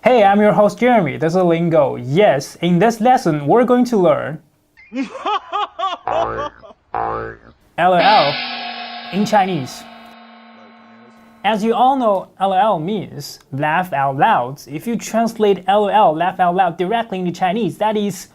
Hey, I'm your host Jeremy. This is Lingo. Yes, in this lesson, we're going to learn LOL in Chinese. As you all know, LOL means laugh out loud. If you translate LOL, laugh out loud, directly into Chinese, that is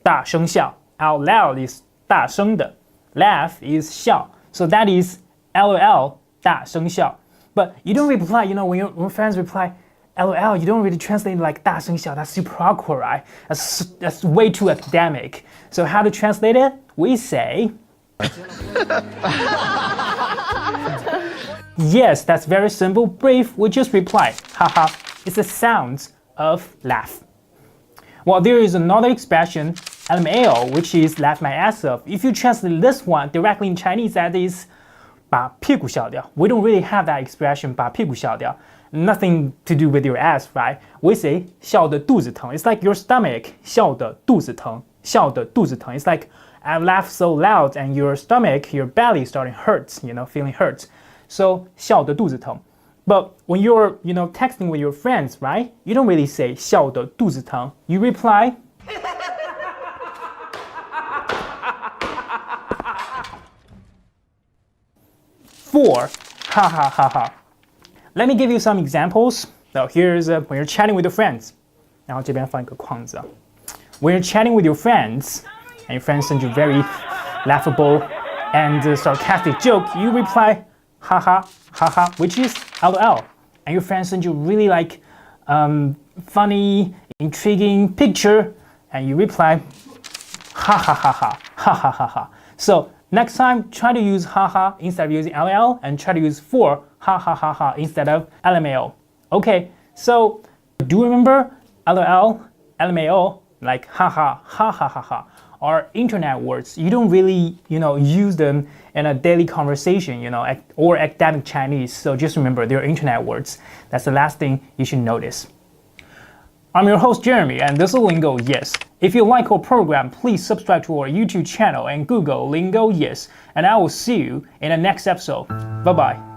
大声笑. Out loud is 大声的. Laugh is 笑. So that is LOL 大声笑. But you don't reply, when your friends reply, LOL, you don't really translate like 大声笑. That's super awkward, right? That's way too academic. So how to translate it? We say yes, that's very simple, brief. We just reply, haha. It's the sound of laugh. Well, there is another expression, LMAO, which is laugh my ass off. If you translate this one directly in Chinese, that is 把屁股笑掉. We don't really have that expression, 把屁股笑掉. Nothing to do with your ass, right? We say 笑得肚子疼. It's like your stomach, 笑得肚子疼. 笑得肚子疼. It's like I laugh so loud and your stomach, your belly starting hurts, feeling hurt. So 笑得肚子疼. But when you're, texting with your friends, right? You don't really say 笑得肚子疼. You reply for ha ha ha ha. Let me give you some examples. So here's when you're chatting with your friends. 然后这边放一个框子. When you're chatting with your friends, and your friends send you very laughable and sarcastic joke, you reply ha ha ha ha, which is LOL. And your friends send you really funny, intriguing picture, and you reply ha ha ha ha ha ha ha ha. So next time, try to use haha instead of using LOL, and try to use for ha ha ha ha instead of LMAO. Okay, so do you remember LOL, LMAO, like haha ha ha ha ha, are internet words. You don't really, use them in a daily conversation, or academic Chinese. So just remember, they're internet words. That's the last thing you should notice. I'm your host Jeremy, and this is Lingo Yes. If you like our program, please subscribe to our YouTube channel and Google Lingo Yes. And I will see you in the next episode. Bye-bye.